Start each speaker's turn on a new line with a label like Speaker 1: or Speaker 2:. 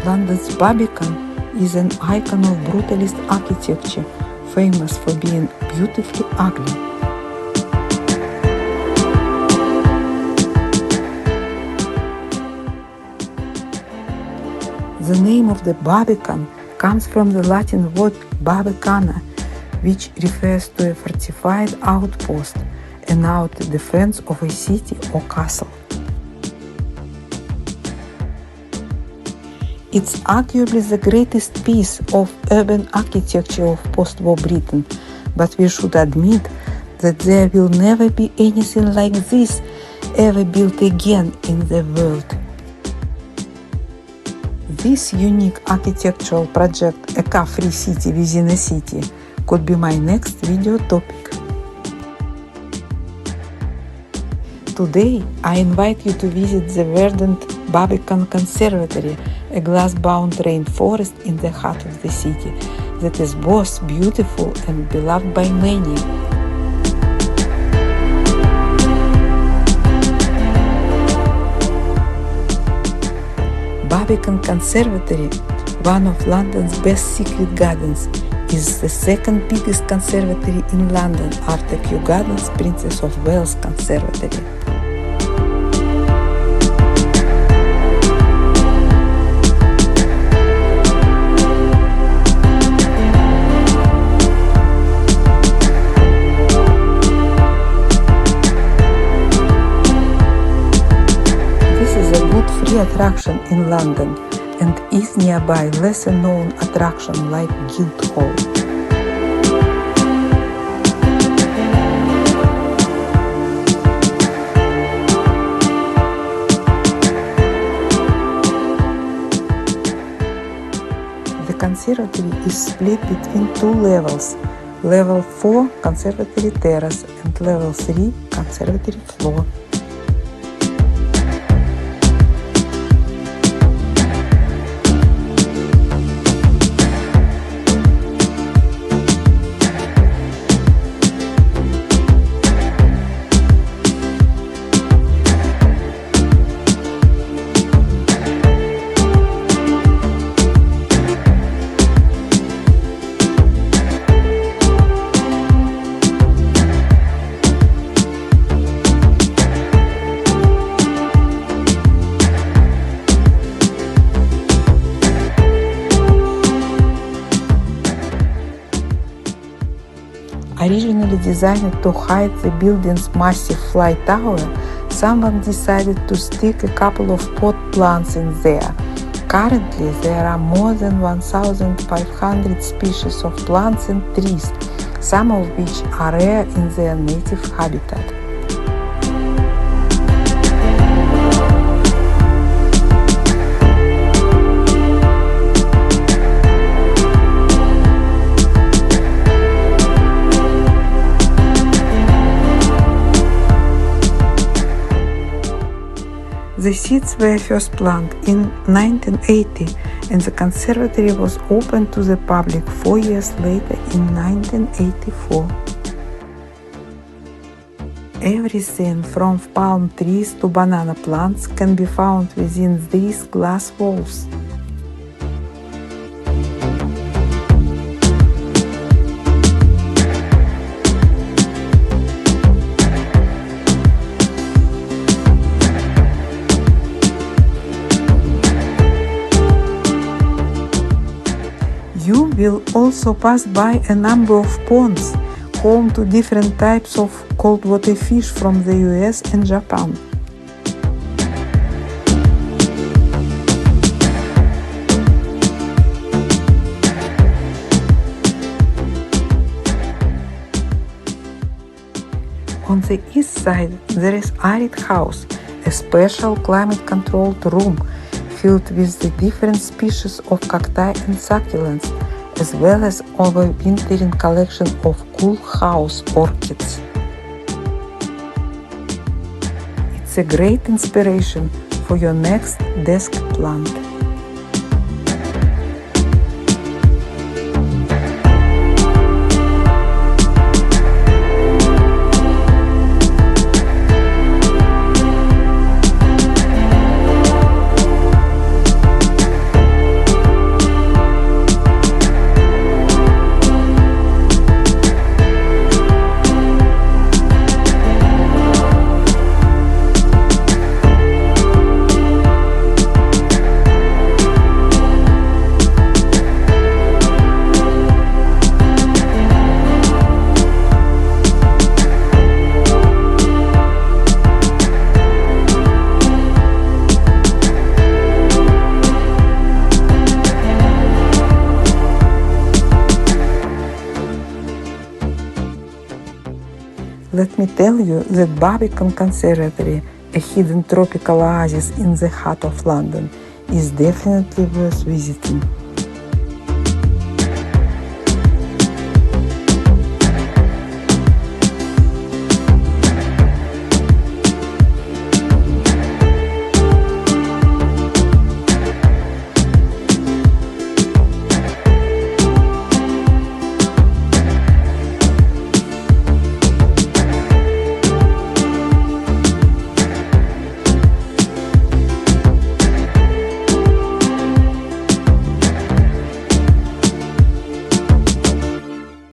Speaker 1: London's Barbican is an icon of brutalist architecture, famous for being beautifully ugly. The name of the Barbican comes from the Latin word barbicana, which refers to a fortified outpost, an outer defense of a city or castle. It's arguably the greatest piece of urban architecture of post-war Britain, but we should admit that there will never be anything like this ever built again in the world. This unique architectural project, a car-free city within a city, could be my next video topic. Today, I invite you to visit the verdant Barbican Conservatory, a glass-bound rainforest in the heart of the city that is both beautiful and beloved by many. Barbican Conservatory, one of London's best secret gardens, is the second biggest conservatory in London after Kew Gardens Princess of Wales Conservatory. Free attraction in London and is nearby lesser known attraction like Guildhall. The conservatory is split between two levels, level 4 conservatory terrace and level 3 conservatory floor. Originally designed to hide the building's massive fly tower, someone decided to stick a couple of pot plants in there. Currently, there are more than 1,500 species of plants and trees, some of which are rare in their native habitat. The seeds were first planted in 1980 and the conservatory was opened to the public 4 years later in 1984. Everything from palm trees to banana plants can be found within these glass walls. You will also pass by a number of ponds, home to different types of cold water fish from the US and Japan. On the east side, there is Arid House, a special climate-controlled room filled with the different species of cacti and succulents, as well as overwintering collection of cool house orchids. It's a great inspiration for your next desk plant. let me tell you that Barbican Conservatory, a hidden tropical oasis in the heart of London, is definitely worth visiting.